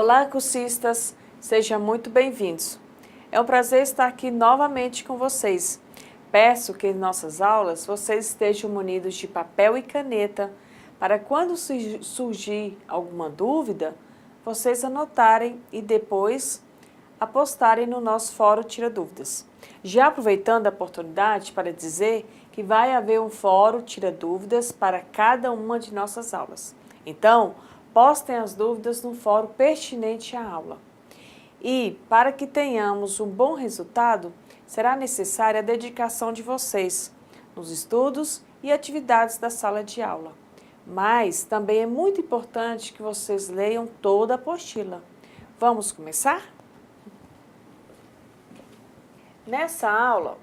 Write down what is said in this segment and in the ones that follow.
Olá, cursistas! Sejam muito bem-vindos. É um prazer estar aqui novamente com vocês. Peço que em nossas aulas vocês estejam munidos de papel e caneta para quando surgir alguma dúvida, vocês anotarem e depois apostarem no nosso fórum Tira Dúvidas. Já aproveitando a oportunidade para dizer que vai haver um fórum Tira Dúvidas para cada uma de nossas aulas. Então, postem as dúvidas no fórum pertinente à aula. E, para que tenhamos um bom resultado, será necessária a dedicação de vocês nos estudos e atividades da sala de aula. Mas também é muito importante que vocês leiam toda a apostila. Vamos começar? Nessa aula,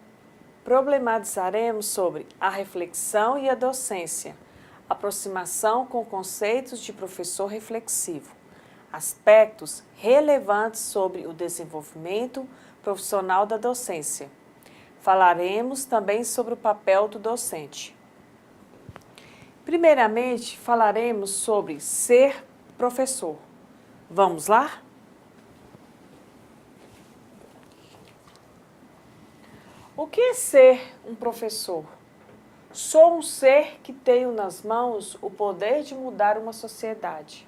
problematizaremos sobre a reflexão e a docência, aproximação com conceitos de professor reflexivo, aspectos relevantes sobre o desenvolvimento profissional da docência. Falaremos também sobre o papel do docente. Primeiramente, falaremos sobre ser professor. Vamos lá? O que é ser um professor? Sou um ser que tenho nas mãos o poder de mudar uma sociedade.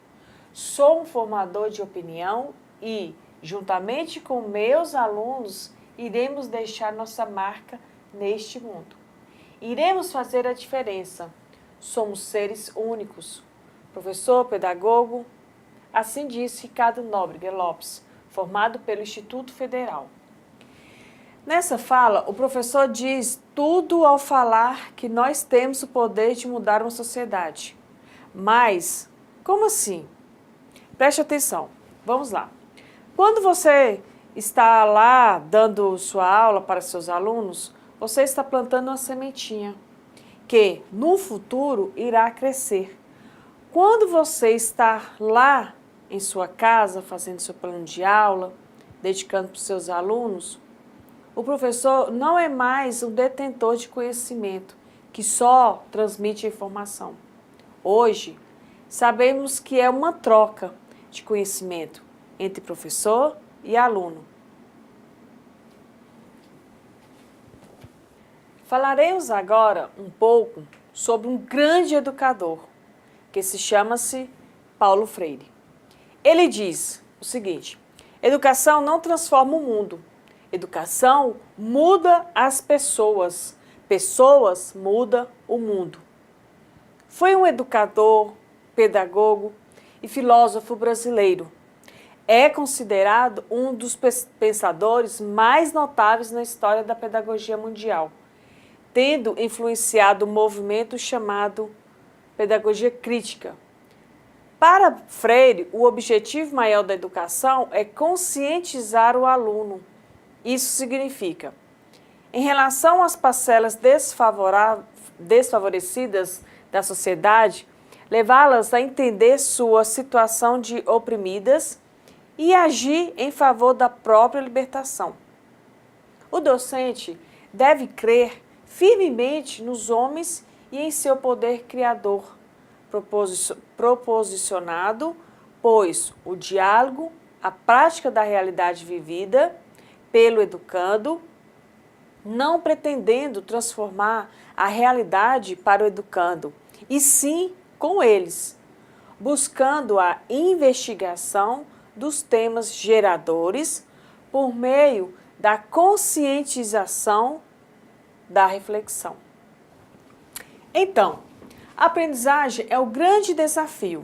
Sou um formador de opinião e, juntamente com meus alunos, iremos deixar nossa marca neste mundo. Iremos fazer a diferença. Somos seres únicos. Professor, pedagogo, assim disse Ricardo Nóbrega Lopes, formado pelo Instituto Federal. Nessa fala, o professor diz tudo ao falar que nós temos o poder de mudar uma sociedade. Mas, como assim? Preste atenção, vamos lá. Quando você está lá dando sua aula para seus alunos, você está plantando uma sementinha que, no futuro, irá crescer. Quando você está lá em sua casa, fazendo seu plano de aula, dedicando para os seus alunos, o professor não é mais um detentor de conhecimento que só transmite informação. Hoje, sabemos que é uma troca de conhecimento entre professor e aluno. Falaremos agora um pouco sobre um grande educador, que se chama-se Paulo Freire. Ele diz o seguinte: educação não transforma o mundo. Educação muda as pessoas. Pessoas mudam o mundo. Foi um educador, pedagogo e filósofo brasileiro. É considerado um dos pensadores mais notáveis na história da pedagogia mundial, tendo influenciado o movimento chamado pedagogia crítica. Para Freire, o objetivo maior da educação é conscientizar o aluno. Isso significa, em relação às parcelas desfavorecidas da sociedade, levá-las a entender sua situação de oprimidas e agir em favor da própria libertação. O docente deve crer firmemente nos homens e em seu poder criador, proposicionado, pois o diálogo, a prática da realidade vivida pelo educando, não pretendendo transformar a realidade para o educando, e sim com eles, buscando a investigação dos temas geradores por meio da conscientização da reflexão. Então, a aprendizagem é o grande desafio.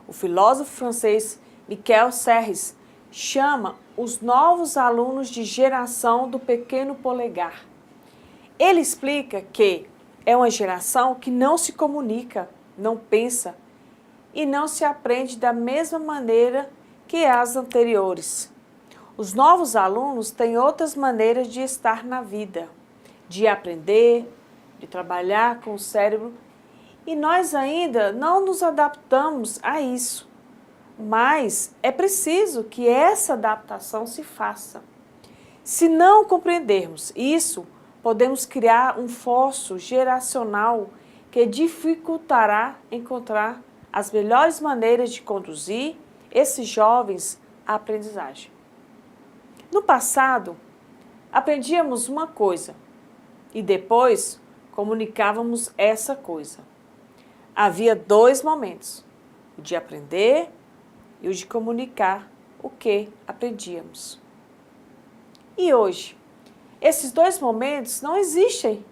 O filósofo francês Michel Serres chama os novos alunos de geração do pequeno polegar. Ele explica que é uma geração que não se comunica, não pensa e não se aprende da mesma maneira que as anteriores. Os novos alunos têm outras maneiras de estar na vida, de aprender, de trabalhar com o cérebro, e nós ainda não nos adaptamos a isso. Mas é preciso que essa adaptação se faça. Se não compreendermos isso, podemos criar um fosso geracional que dificultará encontrar as melhores maneiras de conduzir, esses jovens a aprendizagem. No passado, aprendíamos uma coisa e depois comunicávamos essa coisa. Havia dois momentos, o de aprender e o de comunicar o que aprendíamos. E hoje, esses dois momentos não existem,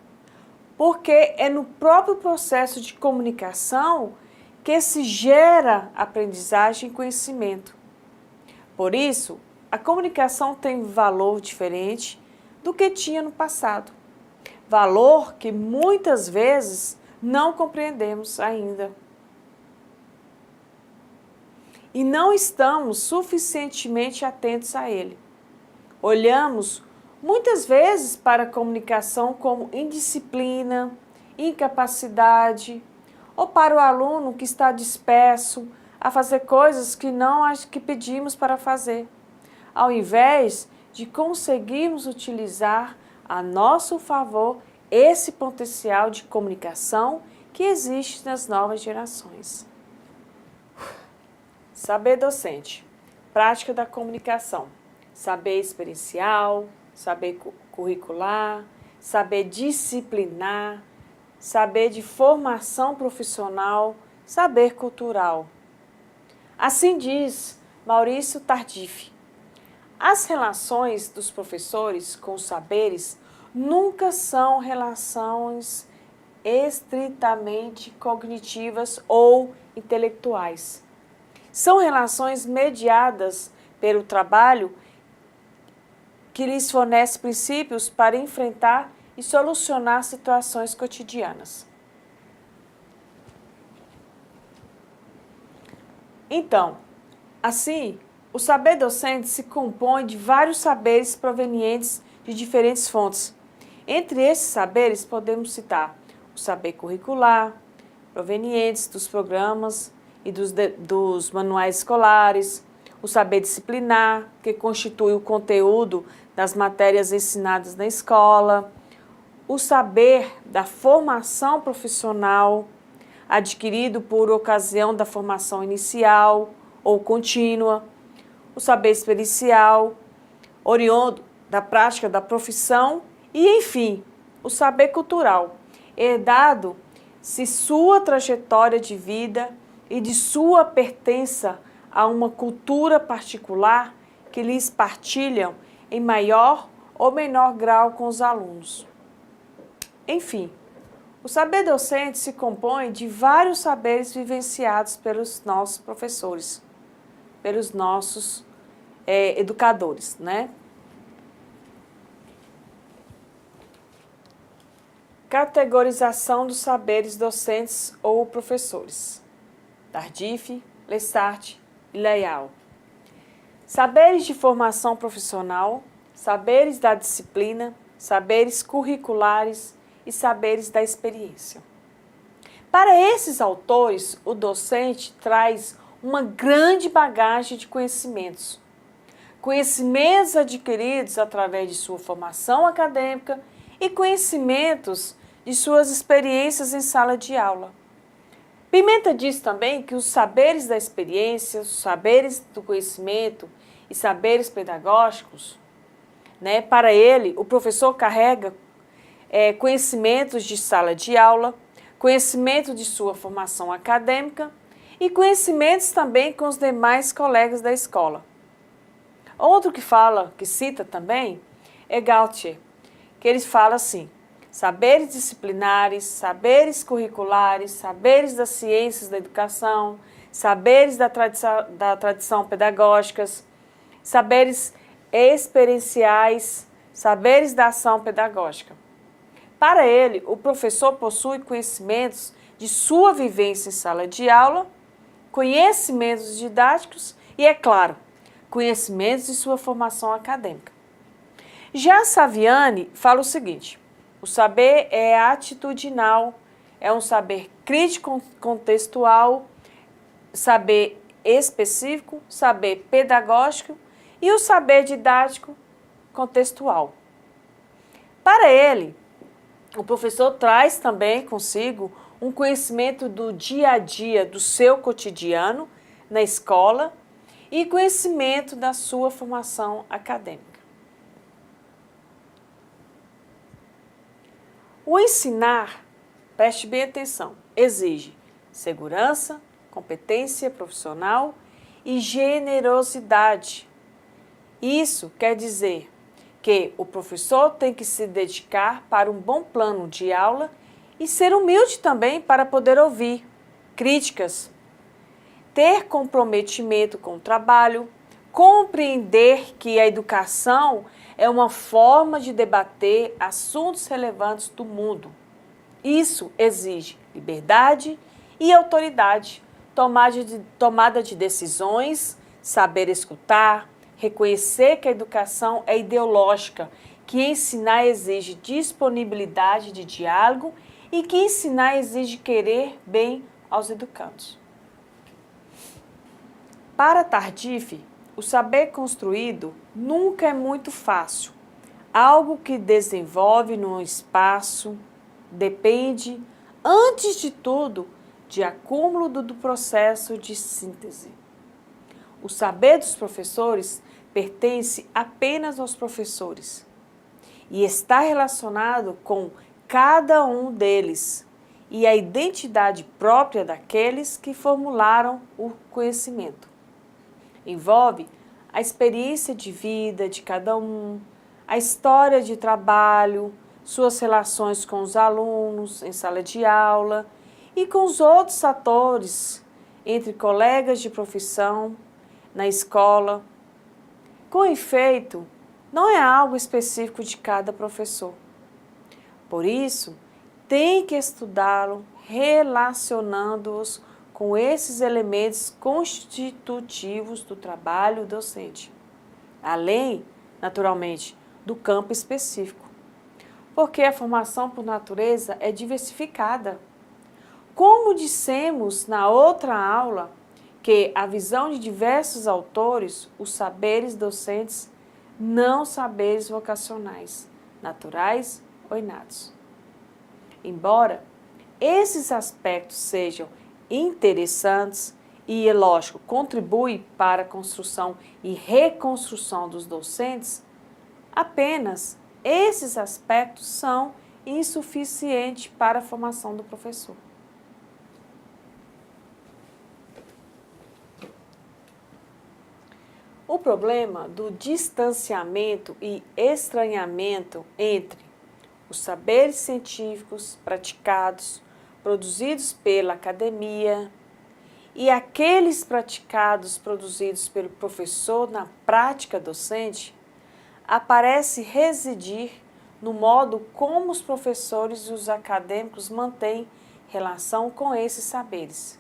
porque é no próprio processo de comunicação que se gera aprendizagem e conhecimento. Por isso, a comunicação tem valor diferente do que tinha no passado. Valor que muitas vezes não compreendemos ainda. E não estamos suficientemente atentos a ele. Olhamos muitas vezes para a comunicação como indisciplina, incapacidade, ou para o aluno que está disperso a fazer coisas que não as que pedimos para fazer, ao invés de conseguirmos utilizar a nosso favor esse potencial de comunicação que existe nas novas gerações. Saber docente, prática da comunicação, saber experiencial, saber curricular, saber disciplinar, saber de formação profissional, saber cultural. Assim diz Maurício Tardif. As relações dos professores com os saberes nunca são relações estritamente cognitivas ou intelectuais. São relações mediadas pelo trabalho que lhes fornece princípios para enfrentar e solucionar situações cotidianas. Então, assim, o saber docente se compõe de vários saberes provenientes de diferentes fontes. Entre esses saberes, podemos citar o saber curricular, provenientes dos programas e dos manuais escolares, o saber disciplinar, que constitui o conteúdo das matérias ensinadas na escola, o saber da formação profissional, adquirido por ocasião da formação inicial ou contínua, o saber experiencial, oriundo da prática da profissão e, enfim, o saber cultural, herdado se sua trajetória de vida e de sua pertença a uma cultura particular que lhes partilham em maior ou menor grau com os alunos. Enfim, o saber docente se compõe de vários saberes vivenciados pelos nossos professores, pelos nossos educadores, né? Categorização dos saberes docentes ou professores. Tardif, Lessart e Leal. Saberes de formação profissional, saberes da disciplina, saberes curriculares e saberes da experiência. Para esses autores, o docente traz uma grande bagagem de conhecimentos. Conhecimentos adquiridos através de sua formação acadêmica e conhecimentos de suas experiências em sala de aula. Pimenta diz também que os saberes da experiência, os saberes do conhecimento e saberes pedagógicos, né, para ele, o professor carrega conhecimentos de sala de aula, conhecimento de sua formação acadêmica e conhecimentos também com os demais colegas da escola. Outro que cita também, é Gautier, que ele fala assim: saberes disciplinares, saberes curriculares, saberes das ciências da educação, saberes da tradição pedagógicas, saberes experienciais, saberes da ação pedagógica. Para ele, o professor possui conhecimentos de sua vivência em sala de aula, conhecimentos didáticos e, é claro, conhecimentos de sua formação acadêmica. Já Saviani fala o seguinte: o saber é atitudinal, é um saber crítico contextual, saber específico, saber pedagógico e o saber didático contextual. Para ele, o professor traz também consigo um conhecimento do dia a dia, do seu cotidiano na escola e conhecimento da sua formação acadêmica. O ensinar, preste bem atenção, exige segurança, competência profissional e generosidade. Isso quer dizer que o professor tem que se dedicar para um bom plano de aula e ser humilde também para poder ouvir críticas, ter comprometimento com o trabalho, compreender que a educação é uma forma de debater assuntos relevantes do mundo. Isso exige liberdade e autoridade, tomada de decisões, saber escutar, reconhecer que a educação é ideológica, que ensinar exige disponibilidade de diálogo e que ensinar exige querer bem aos educandos. Para Tardif, o saber construído nunca é muito fácil. Algo que desenvolve num espaço depende, antes de tudo, de acúmulo do processo de síntese. O saber dos professores pertence apenas aos professores e está relacionado com cada um deles e a identidade própria daqueles que formularam o conhecimento. Envolve a experiência de vida de cada um, a história de trabalho, suas relações com os alunos em sala de aula e com os outros atores, entre colegas de profissão, na escola. Com efeito, não é algo específico de cada professor. Por isso, tem que estudá-lo relacionando-os com esses elementos constitutivos do trabalho docente, além, naturalmente, do campo específico, porque a formação por natureza é diversificada. Como dissemos na outra aula, que a visão de diversos autores, os saberes docentes, não saberes vocacionais, naturais ou inatos. Embora esses aspectos sejam interessantes e, é lógico, contribuem para a construção e reconstrução dos docentes, apenas esses aspectos são insuficientes para a formação do professor. O problema do distanciamento e estranhamento entre os saberes científicos praticados, produzidos pela academia, e aqueles praticados, produzidos pelo professor na prática docente, aparece residir no modo como os professores e os acadêmicos mantêm relação com esses saberes.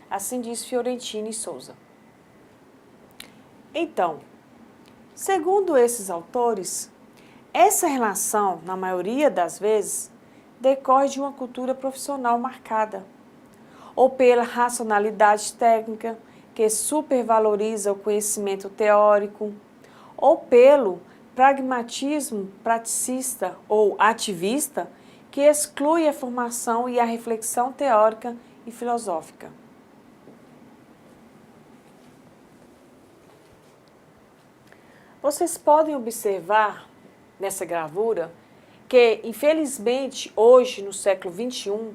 Assim diz Fiorentini e Souza. Então, segundo esses autores, essa relação, na maioria das vezes, decorre de uma cultura profissional marcada, ou pela racionalidade técnica, que supervaloriza o conhecimento teórico, ou pelo pragmatismo praticista ou ativista, que exclui a formação e a reflexão teórica e filosófica. Vocês podem observar nessa gravura que, infelizmente, hoje, no século XXI,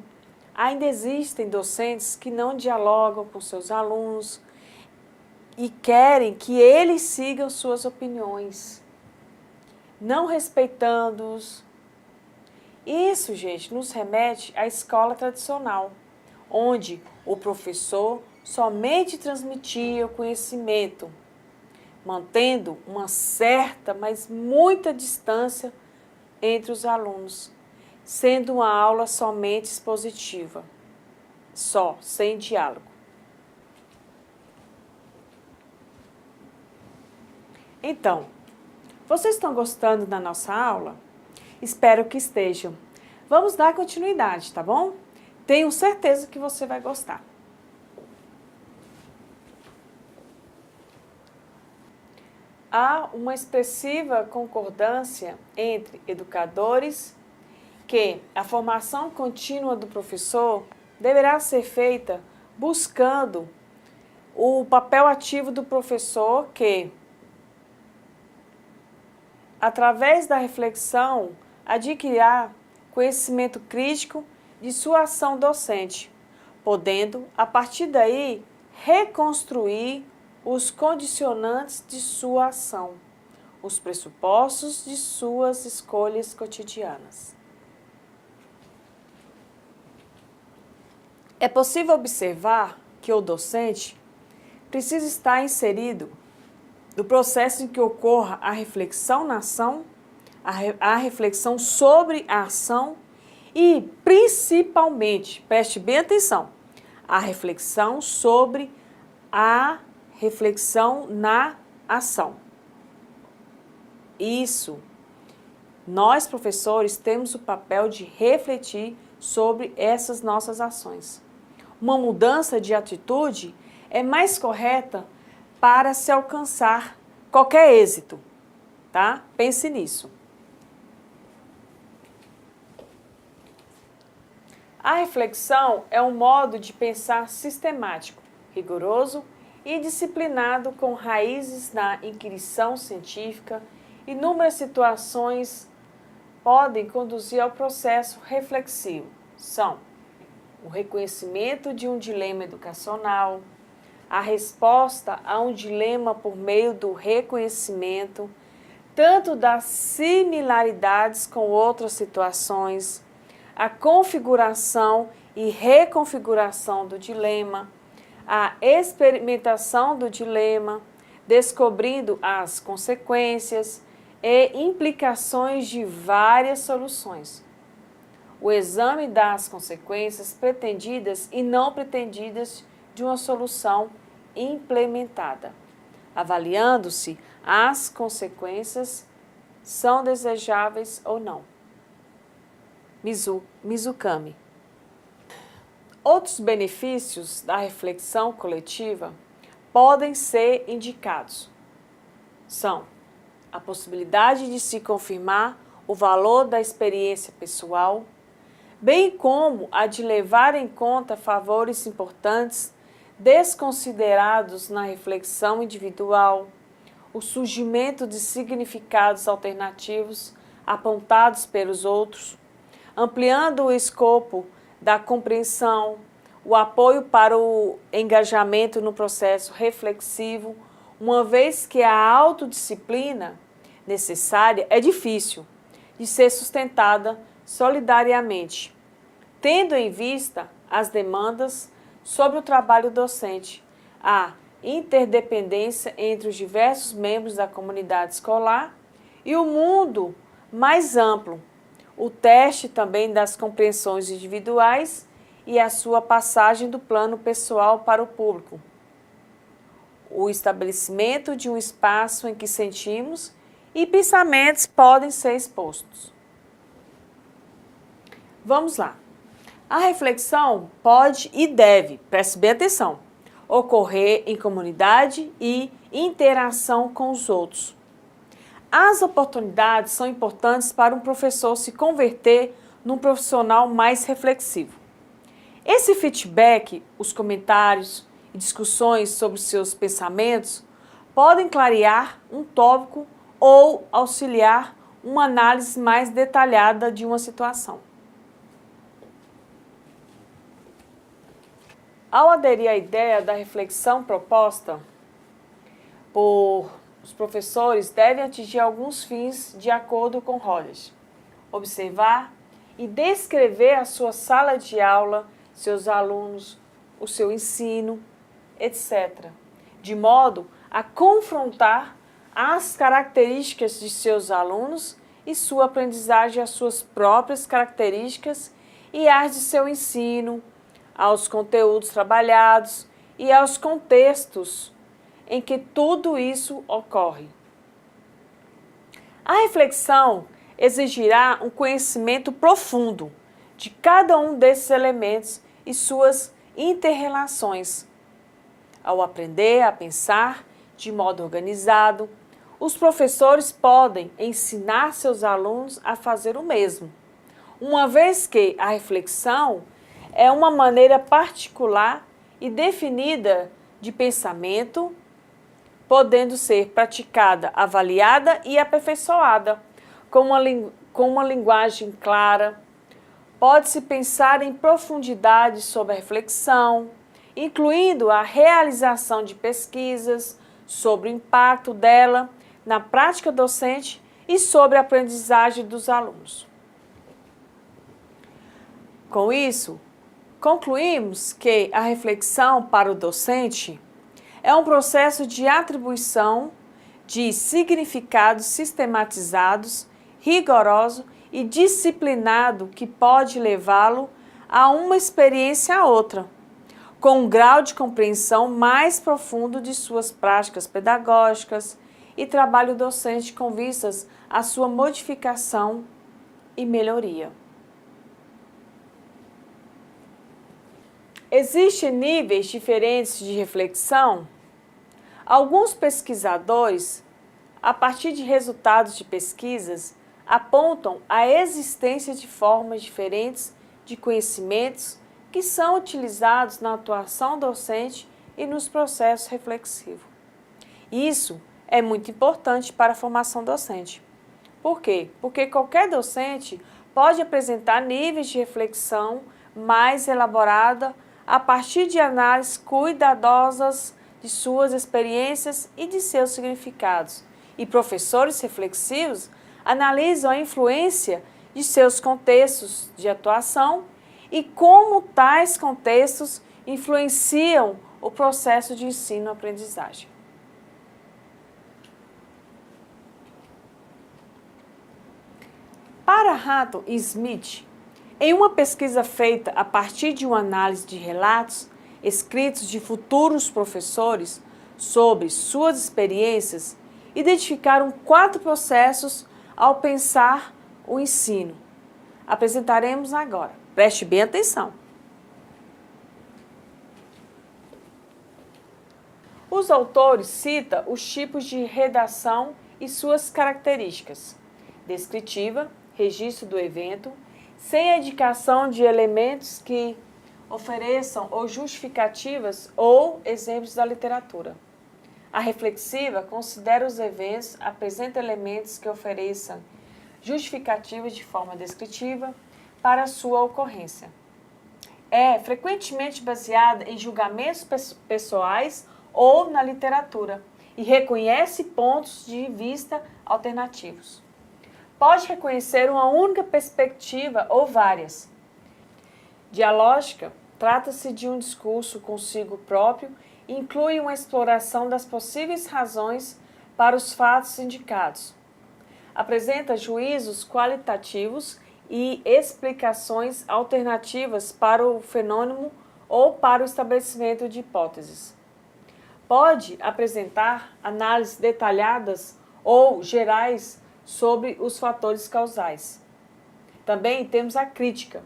ainda existem docentes que não dialogam com seus alunos e querem que eles sigam suas opiniões, não respeitando-os. Isso, gente, nos remete à escola tradicional, onde o professor somente transmitia o conhecimento, mantendo uma certa, mas muita distância entre os alunos, sendo uma aula somente expositiva, sem diálogo. Então, vocês estão gostando da nossa aula? Espero que estejam. Vamos dar continuidade, tá bom? Tenho certeza que você vai gostar. Há uma expressiva concordância entre educadores que a formação contínua do professor deverá ser feita buscando o papel ativo do professor que, através da reflexão, adquirirá conhecimento crítico de sua ação docente, podendo, a partir daí, reconstruir os condicionantes de sua ação, os pressupostos de suas escolhas cotidianas. É possível observar que o docente precisa estar inserido no processo em que ocorra a reflexão na ação, a reflexão sobre a ação e, principalmente, preste bem atenção, a reflexão sobre a reflexão na ação. Isso, nós professores temos o papel de refletir sobre essas nossas ações. Uma mudança de atitude é mais correta para se alcançar qualquer êxito, tá? Pense nisso. A reflexão é um modo de pensar sistemático, rigoroso e disciplinado com raízes na inquirição científica. Inúmeras situações podem conduzir ao processo reflexivo. São o reconhecimento de um dilema educacional, a resposta a um dilema por meio do reconhecimento, tanto das similaridades com outras situações, a configuração e reconfiguração do dilema, a experimentação do dilema, descobrindo as consequências e implicações de várias soluções. O exame das consequências pretendidas e não pretendidas de uma solução implementada, avaliando-se as consequências são desejáveis ou não. Mizukami. Outros benefícios da reflexão coletiva podem ser indicados. São a possibilidade de se confirmar o valor da experiência pessoal, bem como a de levar em conta favores importantes desconsiderados na reflexão individual, o surgimento de significados alternativos apontados pelos outros, ampliando o escopo da compreensão, o apoio para o engajamento no processo reflexivo, uma vez que a autodisciplina necessária é difícil de ser sustentada solidariamente, tendo em vista as demandas sobre o trabalho docente, a interdependência entre os diversos membros da comunidade escolar e o mundo mais amplo, o teste também das compreensões individuais e a sua passagem do plano pessoal para o público, o estabelecimento de um espaço em que sentimos e pensamentos podem ser expostos. Vamos lá. A reflexão pode e deve, preste bem atenção, ocorrer em comunidade e interação com os outros. As oportunidades são importantes para um professor se converter num profissional mais reflexivo. Esse feedback, os comentários e discussões sobre seus pensamentos podem clarear um tópico ou auxiliar uma análise mais detalhada de uma situação. Ao aderir à ideia da reflexão proposta por os professores, devem atingir alguns fins de acordo com Rogers. Observar e descrever a sua sala de aula, seus alunos, o seu ensino, etc., de modo a confrontar as características de seus alunos e sua aprendizagem às suas próprias características e às de seu ensino, aos conteúdos trabalhados e aos contextos em que tudo isso ocorre. A reflexão exigirá um conhecimento profundo de cada um desses elementos e suas interrelações. Ao aprender a pensar de modo organizado, os professores podem ensinar seus alunos a fazer o mesmo, uma vez que a reflexão é uma maneira particular e definida de pensamento, podendo ser praticada, avaliada e aperfeiçoada, com uma linguagem clara. Pode-se pensar em profundidade sobre a reflexão, incluindo a realização de pesquisas sobre o impacto dela na prática docente e sobre a aprendizagem dos alunos. Com isso, concluímos que a reflexão para o docente é um processo de atribuição de significados sistematizados, rigoroso e disciplinado que pode levá-lo a uma experiência a outra, com um grau de compreensão mais profundo de suas práticas pedagógicas e trabalho docente com vistas à sua modificação e melhoria. Existem níveis diferentes de reflexão? Alguns pesquisadores, a partir de resultados de pesquisas, apontam a existência de formas diferentes de conhecimentos que são utilizados na atuação docente e nos processos reflexivos. Isso é muito importante para a formação docente. Por quê? Porque qualquer docente pode apresentar níveis de reflexão mais elaborada a partir de análises cuidadosas de suas experiências e de seus significados. E professores reflexivos analisam a influência de seus contextos de atuação e como tais contextos influenciam o processo de ensino-aprendizagem. Para Hutton e Smith, em uma pesquisa feita a partir de uma análise de relatos escritos de futuros professores sobre suas experiências, identificaram 4 processos ao pensar o ensino. Apresentaremos agora. Preste bem atenção. Os autores citam os tipos de redação e suas características: descritiva, registro do evento, sem a indicação de elementos que ofereçam ou justificativas ou exemplos da literatura. A reflexiva considera os eventos, apresenta elementos que ofereçam justificativas de forma descritiva para a sua ocorrência. É frequentemente baseada em julgamentos pessoais ou na literatura e reconhece pontos de vista alternativos. Pode reconhecer uma única perspectiva ou várias. Dialógica trata-se de um discurso consigo próprio e inclui uma exploração das possíveis razões para os fatos indicados. Apresenta juízos qualitativos e explicações alternativas para o fenômeno ou para o estabelecimento de hipóteses. Pode apresentar análises detalhadas ou gerais sobre os fatores causais. Também temos a crítica,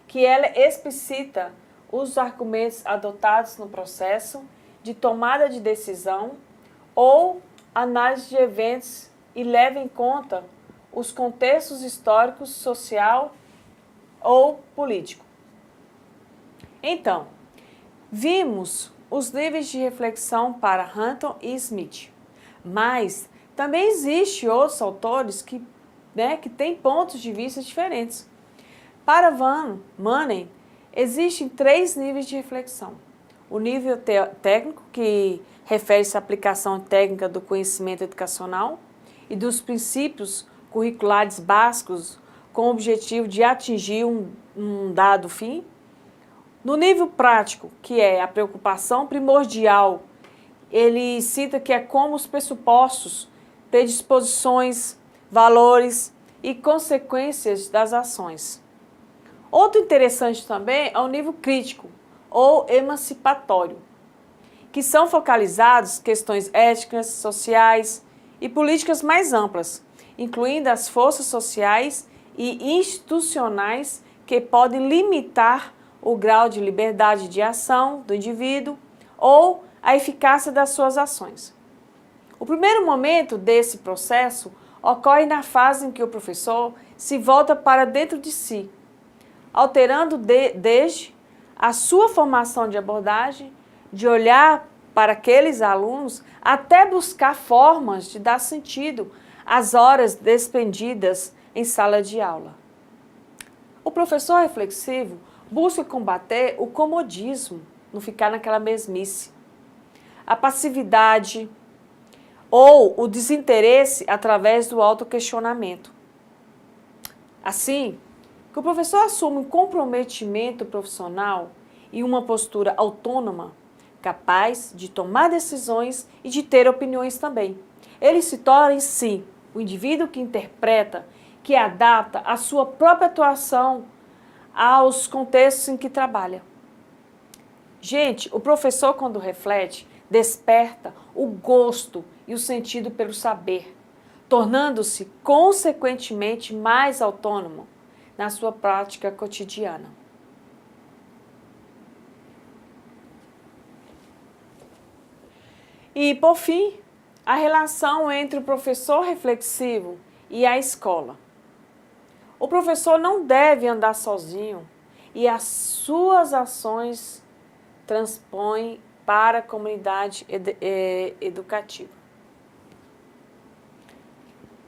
que ela explicita os argumentos adotados no processo de tomada de decisão ou análise de eventos e leva em conta os contextos históricos, social ou político. Então, vimos os níveis de reflexão para Hutton e Smith, mas também existem outros autores que têm pontos de vista diferentes. Para Van Manen, existem 3 níveis de reflexão. O nível técnico, que refere-se à aplicação técnica do conhecimento educacional e dos princípios curriculares básicos com o objetivo de atingir um dado fim. No nível prático, que é a preocupação primordial, ele cita que é como os pressupostos, predisposições, valores e consequências das ações. Outro interessante também é o nível crítico ou emancipatório, que são focalizados questões éticas, sociais e políticas mais amplas, incluindo as forças sociais e institucionais que podem limitar o grau de liberdade de ação do indivíduo ou a eficácia das suas ações. O primeiro momento desse processo ocorre na fase em que o professor se volta para dentro de si, alterando desde a sua formação de abordagem, de olhar para aqueles alunos até buscar formas de dar sentido às horas despendidas em sala de aula. O professor reflexivo busca combater o comodismo, não ficar naquela mesmice, a passividade ou o desinteresse através do autoquestionamento. Assim, que o professor assume um comprometimento profissional e uma postura autônoma, capaz de tomar decisões e de ter opiniões também. Ele se torna, sim, o indivíduo que interpreta, que adapta a sua própria atuação aos contextos em que trabalha. Gente, o professor, quando reflete, desperta o gosto e o sentido pelo saber, tornando-se, consequentemente, mais autônomo na sua prática cotidiana. E, por fim, a relação entre o professor reflexivo e a escola. O professor não deve andar sozinho e as suas ações transpõem para a comunidade educativa.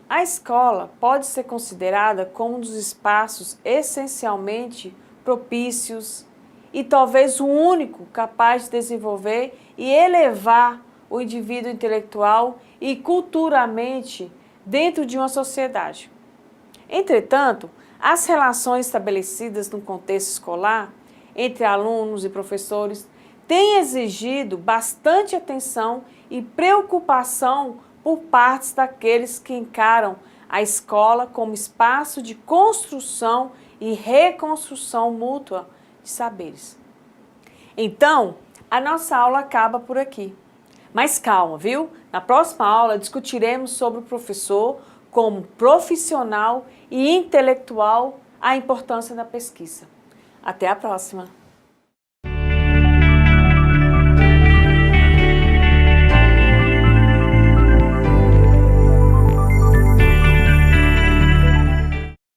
A escola pode ser considerada como um dos espaços essencialmente propícios e talvez o único capaz de desenvolver e elevar o indivíduo intelectual e culturalmente dentro de uma sociedade. Entretanto, as relações estabelecidas no contexto escolar entre alunos e professores têm exigido bastante atenção e preocupação por parte daqueles que encaram a escola como espaço de construção e reconstrução mútua de saberes. Então, a nossa aula acaba por aqui. Mas calma, viu? Na próxima aula discutiremos sobre o professor como profissional e intelectual, a importância da pesquisa. Até a próxima!